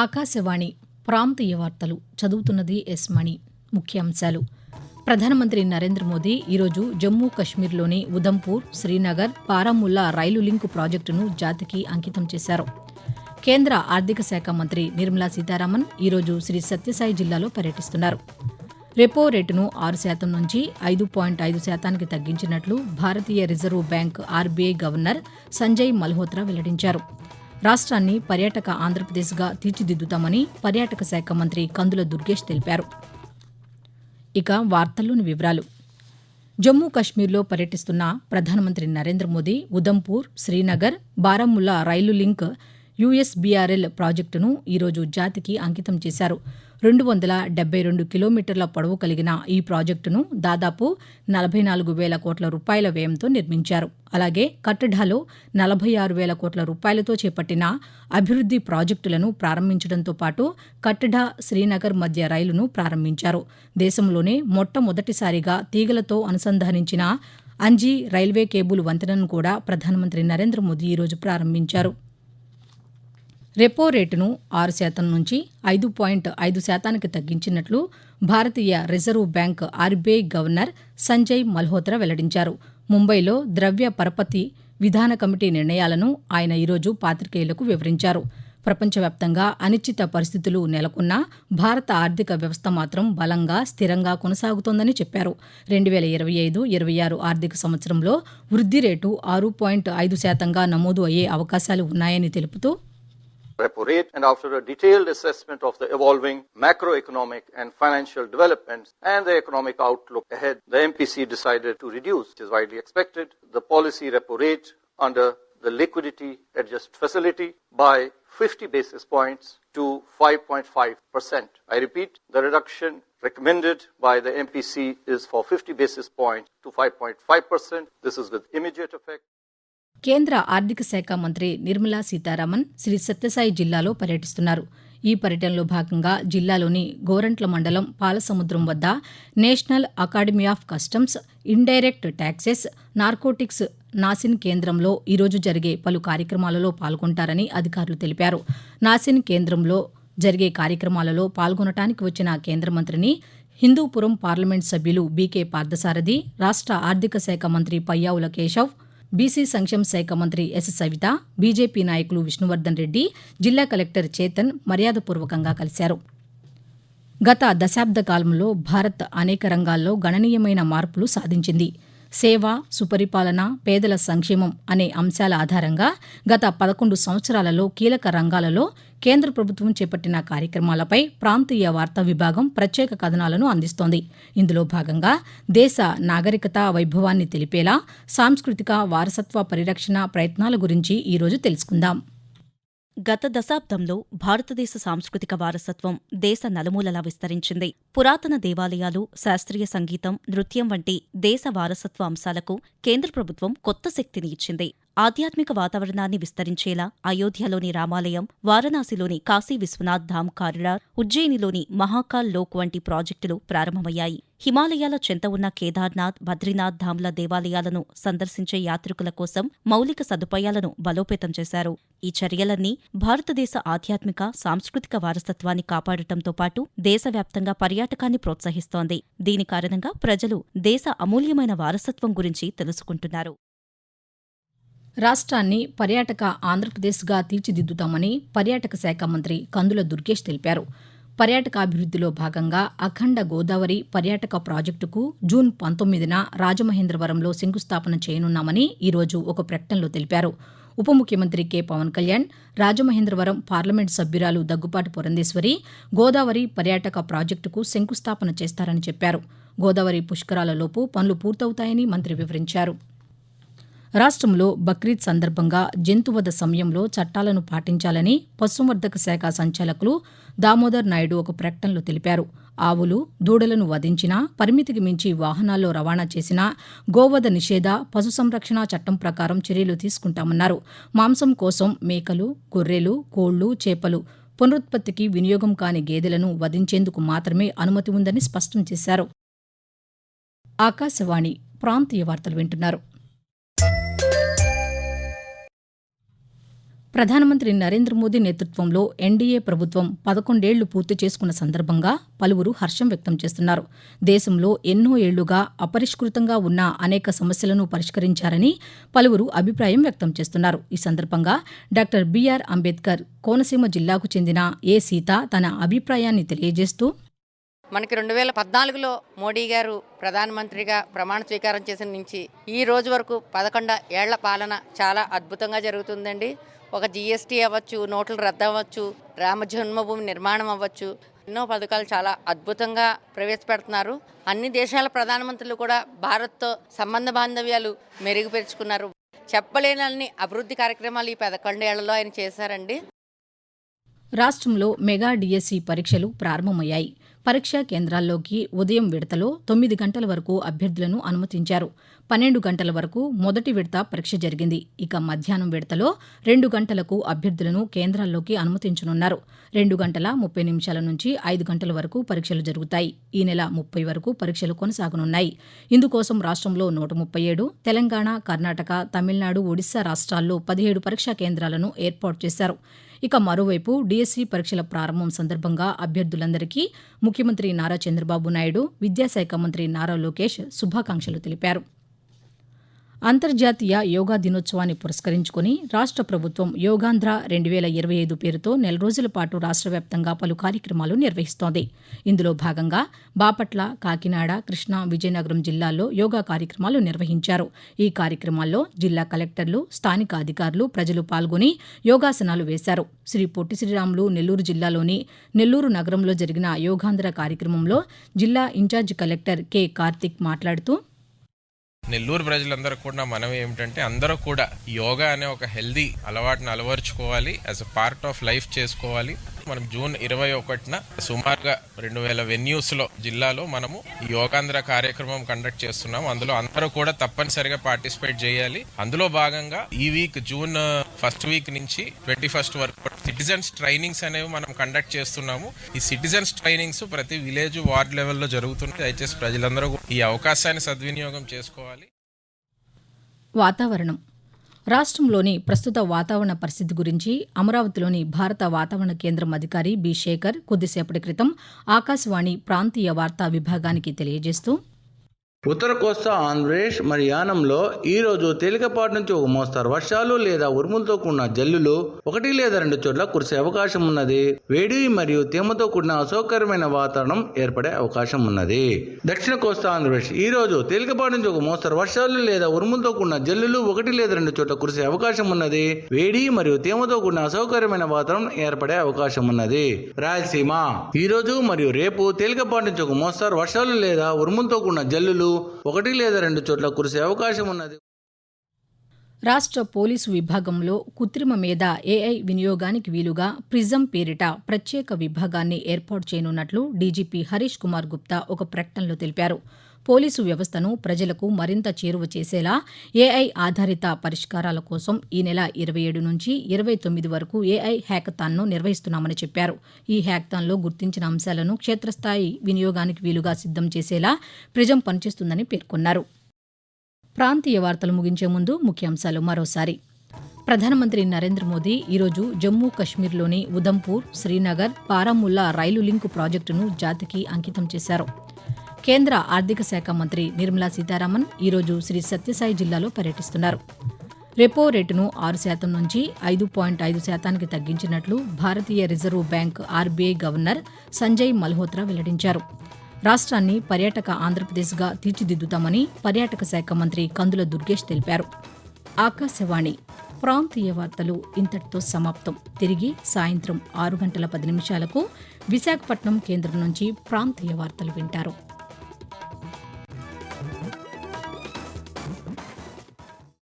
ఆకాశవాణి ప్రాంతీయ వార్తలు చదువుతున్నది ఎస్ మణి. ముఖ్యాంశాలు. ప్రధానమంత్రి నరేంద్ర మోదీ ఈరోజు జమ్మూ కశ్మీర్లోని ఉదంపూర్, శ్రీనగర్, బారాముల్లా రైలు లింకు ప్రాజెక్టును జాతికి అంకితం చేశారు. కేంద్ర ఆర్థిక శాఖ మంత్రి నిర్మలా సీతారామన్ ఈరోజు శ్రీ సత్యసాయి జిల్లాలో పర్యటిస్తున్నారు. రెపో రేటును 6% నుంచి 5.5% తగ్గించినట్లు భారతీయ reserve bank RBI governor Sanjay Malhotra వెల్లడించారు. రాష్ట్రాన్ని పర్యాటక ఆంధ్రప్రదేశ్గా తీర్చిదిద్దుతామని పర్యాటక శాఖ మంత్రి కందుల దుర్గేష్ తెలిపారు. ఇక వార్తల్లోని వివరాలు. జమ్మూ కశ్మీర్లో పర్యటిస్తున్న ప్రధానమంత్రి నరేంద్ర మోదీ ఉదంపూర్, శ్రీనగర్, బారాముల్లా రైలు లింక్ యూఎస్బీఆర్ఎల్ ప్రాజెక్టును ఈరోజు జాతికి అంకితం చేశారు. 272 కిలోమీటర్ల పొడవు కలిగిన ఈ ప్రాజెక్టును దాదాపు 44,000 కోట్ల రూపాయల వ్యయంతో నిర్మించారు. అలాగే కట్టడాలో 46,000 కోట్ల రూపాయలతో చేపట్టిన అభివృద్ది ప్రాజెక్టులను ప్రారంభించడంతో పాటు కట్టడ శ్రీనగర్ మధ్య రైలును ప్రారంభించారు. దేశంలోనే మొట్టమొదటిసారిగా తీగలతో అనుసంధానించిన అంజీ రైల్వే కేబుల్ వంతెనను కూడా ప్రధానమంత్రి నరేంద్ర మోదీ ఈరోజు ప్రారంభించారు. రెపో రేటును 6% నుంచి 5.5% తగ్గించినట్లు భారతీయ reserve bank RBI governor Sanjay Malhotra వెల్లడించారు. ముంబైలో ద్రవ్య పరపతి విధాన కమిటీ నిర్ణయాలను ఆయన ఈరోజు పాతికేయులకు వివరించారు. ప్రపంచవ్యాప్తంగా అనిశ్చిత పరిస్థితులు నెలకొన్నా భారత ఆర్థిక వ్యవస్థ మాత్రం బలంగా, స్థిరంగా కొనసాగుతోందని చెప్పారు. 2025-26 ఆర్థిక సంవత్సరంలో వృద్ధి రేటు 6.5%గా నమోదు అయ్యే అవకాశాలు ఉన్నాయని తెలుపుతూ, repo rate, and after a detailed assessment of the evolving macroeconomic and financial developments and the economic outlook ahead, the MPC decided to reduce, which is widely expected, the policy repo rate under the liquidity adjust facility by 50 basis points to 5.5%. I repeat, the reduction recommended by the MPC is for 50 basis points to 5.5%. This is with immediate effect. కేంద్ర ఆర్థిక శాఖ మంత్రి నిర్మలా సీతారామన్ శ్రీ సత్యసాయి జిల్లాలో పర్యటిస్తున్నారు. ఈ పర్యటనలో భాగంగా జిల్లాలోని గోరంట్ల మండలం పాలసముద్రం వద్ద national academy of customs, indirect taxes, narcotics NACIN కేంద్రంలో ఈరోజు జరిగే పలు కార్యక్రమాలలో పాల్గొంటారని అధికారులు తెలిపారు. నాసిన్ కేంద్రంలో జరిగే కార్యక్రమాలలో పాల్గొనటానికి వచ్చిన కేంద్ర మంత్రిని హిందూపురం పార్లమెంట్ సభ్యులు బీకే పార్థసారథి, రాష్ట్ర ఆర్థిక శాఖ మంత్రి పయ్యావుల కేశవ్, బీసీ సంక్షేమ శాఖ మంత్రి ఎస్ సవిత, బీజేపీ నాయకులు విష్ణువర్ధన్ రెడ్డి, జిల్లా కలెక్టర్ చేతన్ మర్యాదపూర్వకంగా కలిశారు. గత దశాబ్ద కాలంలో భారత్ అనేక రంగాల్లో గణనీయమైన మార్పులు సాధించింది. సేవ, సుపరిపాలన, పేదల సంక్షేమం అనే అంశాల ఆధారంగా గత 11 సంవత్సరాలలో కీలక రంగాలలో కేంద్ర ప్రభుత్వం చేపట్టిన కార్యక్రమాలపై ప్రాంతీయ వార్తా విభాగం ప్రత్యేక కథనాలను అందిస్తోంది. ఇందులో భాగంగా దేశ నాగరికత వైభవాన్ని తెలిపేలా సాంస్కృతిక వారసత్వ పరిరక్షణ ప్రయత్నాల గురించి ఈరోజు తెలుసుకుందాం. గత దశాబ్దంలో భారతదేశ సాంస్కృతిక వారసత్వం దేశ నలుమూలలా విస్తరించింది. పురాతన దేవాలయాలు, శాస్త్రీయ సంగీతం, నృత్యం వంటి దేశ వారసత్వ అంశాలకు కేంద్ర ప్రభుత్వం కొత్త శక్తిని ఇచ్చింది. ఆధ్యాత్మిక వాతావరణాన్ని విస్తరించేలా అయోధ్యలోని రామాలయం, వారణాసిలోని కాశీ విశ్వనాథ్ ధామ్ కారిడార్, ఉజ్జయినిలోని మహాకాల్ లోక్ వంటి ప్రాజెక్టులు ప్రారంభమయ్యాయి. హిమాలయాల చెంత ఉన్న కేదార్నాథ్, బద్రీనాథ్ ధామ్ల దేవాలయాలను సందర్శించే యాత్రికుల కోసం మౌలిక సదుపాయాలను బలోపేతం చేశారు. ఈ చర్యలన్నీ భారతదేశ ఆధ్యాత్మిక, సాంస్కృతిక వారసత్వాన్ని కాపాడటంతో పాటు దేశవ్యాప్తంగా పర్యాటకాన్ని ప్రోత్సహిస్తోంది. దీని కారణంగా ప్రజలు దేశ అమూల్యమైన వారసత్వం గురించి తెలుసుకుంటున్నారు. రాష్ట్రాన్ని పర్యాటక ఆంధ్రప్రదేశ్గా తీర్చిదిద్దుతామని పర్యాటక శాఖ మంత్రి కందుల దుర్గేష్ తెలిపారు. పర్యాటకాభివృద్దిలో భాగంగా అఖండ గోదావరి పర్యాటక ప్రాజెక్టుకు జూన్ 19న రాజమహేంద్రవరంలో శంకుస్థాపన చేయనున్నామని ఈరోజు ఒక ప్రకటనలో తెలిపారు. ఉప ముఖ్యమంత్రి కె పవన్ కళ్యాణ్, రాజమహేంద్రవరం పార్లమెంట్ సభ్యురాలు దగ్గుపాటి పురంధేశ్వరి గోదావరి పర్యాటక ప్రాజెక్టుకు శంకుస్థాపన చేస్తారని చెప్పారు. గోదావరి పుష్కరాలలోపు పనులు పూర్తవుతాయని మంత్రి వివరించారు. రాష్ట్రంలో బక్రీద్ సందర్భంగా జంతువధ సమయంలో చట్టాలను పాటించాలని పశుసంవర్ధక శాఖ సంచాలకులు దామోదర్ నాయుడు ఒక ప్రకటనలో తెలిపారు. ఆవులు, దూడలను వధించినా, పరిమితికి మించి వాహనాల్లో రవాణా చేసినా గోవధ నిషేధ, పశుసంరక్షణ చట్టం ప్రకారం చర్యలు తీసుకుంటామన్నారు. మాంసం కోసం మేకలు, గొర్రెలు, కోళ్లు, చేపలు, పునరుత్పత్తికి వినియోగం కాని గేదెలను వధించేందుకు మాత్రమే అనుమతి ఉందని స్పష్టం చేశారు. ఆకాశవాణి ప్రాంతీయ వార్తలు వింటున్నారు. ప్రధానమంత్రి నరేంద్ర మోదీ నేతృత్వంలో ఎన్డీఏ ప్రభుత్వం 11 ఏళ్లు పూర్తి చేసుకున్న సందర్భంగా పలువురు హర్షం వ్యక్తం చేస్తున్నారు. దేశంలో ఎన్నో ఏళ్లుగా అపరిష్కృతంగా ఉన్న అనేక సమస్యలను పరిష్కరించారని పలువురు అభిప్రాయం వ్యక్తం చేస్తున్నారు. ఈ సందర్భంగా డాక్టర్ బీఆర్ అంబేద్కర్ కోనసీమ జిల్లాకు చెందిన ఏ సీత తన అభిప్రాయాన్ని తెలియజేస్తూ, మనకి 2014లో మోడీ గారు ప్రధానమంత్రిగా ప్రమాణ స్వీకారం చేసిన నుంచి ఈ రోజు వరకు 11 ఏళ్ల పాలన చాలా అద్భుతంగా జరుగుతుందండి. ఒక జీఎస్టీ అవ్వచ్చు, నోట్ల రద్దు అవ్వచ్చు, రామ జన్మభూమి నిర్మాణం అవ్వచ్చు, ఎన్నో పథకాలు చాలా అద్భుతంగా ప్రవేశపెడుతున్నారు. అన్ని దేశాల ప్రధానమంత్రులు కూడా భారత్తో సంబంధ బాంధవ్యాలు మెరుగుపరుచుకున్నారు. చెప్పలేనన్ని అభివృద్ధి కార్యక్రమాలు ఈ 11 ఏళ్లలో ఆయన చేశారండి. రాష్ట్రంలో మెగా డిఎస్సి పరీక్షలు ప్రారంభమయ్యాయి. పరీక్షా కేంద్రాల్లోకి ఉదయం విడతలో 9 గంటల వరకు అభ్యర్థులను అనుమతించారు. 12 గంటల వరకు మొదటి విడత పరీక్ష జరిగింది. ఇక మధ్యాహ్నం విడతలో 2 గంటలకు అభ్యర్థులను కేంద్రాల్లోకి అనుమతించనున్నారు. 2 గంటల 30 నిమిషాల నుంచి 5 గంటల వరకు పరీక్షలు జరుగుతాయి. ఈ నెల 30 వరకు పరీక్షలు కొనసాగనున్నాయి. ఇందుకోసం రాష్ట్రంలో 137, తెలంగాణ, కర్ణాటక, తమిళనాడు, ఒడిశా రాష్ట్రాల్లో 17 పరీక్షా కేంద్రాలను ఏర్పాటు చేశారు. ఇక మరోవైపు డిఎస్సి పరీక్షల ప్రారంభం సందర్భంగా అభ్యర్థులందరికీ ముఖ్యమంత్రి నారా చంద్రబాబు నాయుడు, విద్యాశాఖ మంత్రి నారా లోకేష్ శుభాకాంక్షలు తెలిపారు. అంతర్జాతీయ యోగా దినోత్సవాన్ని పురస్కరించుకుని రాష్ట్ర ప్రభుత్వం యోగాంధ్ర 2025 పేరుతో నెల రోజుల పాటు రాష్ట్ర వ్యాప్తంగా పలు కార్యక్రమాలు నిర్వహిస్తోంది. ఇందులో భాగంగా బాపట్ల, కాకినాడ, కృష్ణా, విజయనగరం జిల్లాల్లో యోగా కార్యక్రమాలు నిర్వహించారు. ఈ కార్యక్రమాల్లో జిల్లా కలెక్టర్లు, స్థానిక అధికారులు, ప్రజలు పాల్గొని యోగాసనాలు వేశారు. శ్రీ పొట్టి శ్రీరాములు నెల్లూరు జిల్లాలోని నెల్లూరు నగరంలో జరిగిన యోగాంధ్ర కార్యక్రమంలో జిల్లా ఇన్ఛార్జి కలెక్టర్ కె కార్తిక్ మాట్లాడుతూ, నెల్లూరు ప్రజలందరూ కూడా మనం ఏమిటంటే అందరూ కూడా యోగా అనే ఒక హెల్దీ అలవాటును అలవర్చుకోవాలి, as a part of life చేసుకోవాలి. మనం జూన్ 21న సుమారుగా 2000 వెన్యూస్లో జిల్లాలో మనము యోగాంధ్ర కార్యక్రమం కండక్ట్ చేస్తున్నాం. అందులో అందరూ కూడా తప్పనిసరిగా పార్టిసిపేట్ చేయాలి. అందులో భాగంగా ఈ వీక్ జూన్ 1st వీక్ నుంచి 21st వరకు సిటిజన్స్ ట్రైనింగ్స్ అనేవి మనం కండక్ట్ చేస్తున్నాము. ఈ సిటిజన్స్ ట్రైనింగ్స్ ప్రతి విలేజ్, వార్డ్ లెవెల్లో జరుగుతుంది. దయచేసి ప్రజలందరూ ఈ అవకాశాన్ని సద్వినియోగం చేసుకోవాలి. వాతావరణం. రాష్ట్రంలోని ప్రస్తుత వాతావరణ పరిస్థితి గురించి అమరావతిలోని భారత వాతావరణ కేంద్రం అధికారి బి శేఖర్ కొద్దిసేపటి క్రితం ఆకాశవాణి ప్రాంతీయ వార్తా విభాగానికి తెలియజేస్తూ, ఉత్తర కోస్తా ఆంధ్రప్రదేశ్ మరియు యానంలో ఈ రోజు తేలికపాటి నుంచి ఒక మోస్తరు వర్షాలు లేదా ఉరుములతో కూడిన జల్లులు 1 లేదా 2 చోట్ల కురిసే అవకాశం ఉన్నది. వేడి మరియు తేమతో కూడిన అసౌకర్యమైన వాతావరణం ఏర్పడే అవకాశం ఉన్నది. దక్షిణ కోస్తా ఆంధ్రప్రదేశ్ ఈ రోజు తేలికపాటి నుంచి ఒక మోస్తరు వర్షాలు లేదా ఉరుములతో కూడిన జల్లులు 1 లేదా 2 చోట్ల కురిసే అవకాశం ఉన్నది. వేడి మరియు తేమతో కూడిన అసౌకర్యమైన వాతావరణం ఏర్పడే అవకాశం ఉన్నది. రాయలసీమ ఈ రోజు మరియు రేపు తేలికపాటి నుంచి ఒక మోస్తరు వర్షాలు లేదా ఉరుములతో కూడిన జల్లులు 1 లేదా 2 చోట్ల కురిసే అవకాశం ఉన్నది. రాష్ట్ర పోలీసు విభాగంలో కృత్రిమ మేధ ఏఐ వినియోగానికి వీలుగా ప్రిజం పేరిట ప్రత్యేక విభాగాన్ని ఏర్పాటు చేయనున్నట్లు డీజీపీ హరీష్ కుమార్ గుప్తా ఒక ప్రకటనలో తెలిపారు. పోలీసు వ్యవస్థను ప్రజలకు మరింత చేరువ చేసేలా ఏఐ ఆధారిత పరిష్కారాల కోసం ఈ నెల 27 నుంచి 29 వరకు ఏఐ హ్యాకథాన్ను నిర్వహిస్తున్నామని చెప్పారు. ఈ హ్యాకథాన్లో గుర్తించిన అంశాలను క్షేత్రస్థాయి వినియోగానికి వీలుగా సిద్ధం చేసేలా ప్రిజం పనిచేస్తుందని పేర్కొన్నారు. ప్రాంతీయ వార్తలు ముగించే ముందు ముఖ్యాంశాలు మరోసారి. ప్రధానమంత్రి నరేంద్ర మోదీ ఈరోజు జమ్మూ కశ్మీర్లోని ఉదంపూర్, శ్రీనగర్, బారాముల్లా రైలు లింకు ప్రాజెక్టును జాతికి అంకితం చేశారు. కేంద్ర ఆర్థిక శాఖ మంత్రి నిర్మలా సీతారామన్ ఈరోజు శ్రీ సత్యసాయి జిల్లాలో పర్యటిస్తున్నారు. రెపో రేటును 6% నుంచి 5.5% తగ్గించినట్లు భారతీయ reserve bank RBI governor Sanjay Malhotra వెల్లడించారు. రాష్ట్రాన్ని పర్యాటక ఆంధ్రప్రదేశ్గా తీర్చిదిద్దుతామని పర్యాటక శాఖ మంత్రి కందుల దుర్గేష్ తెలిపారు. ఆకాశవాణి ప్రాంతీయ వార్తలు ఇంతటితో సమాప్తం. తిరిగి సాయంత్రం 6 గంటల 10 నిమిషాలకు విశాఖపట్నం కేంద్రం నుంచి ప్రాంతీయ వార్తలు వింటారు.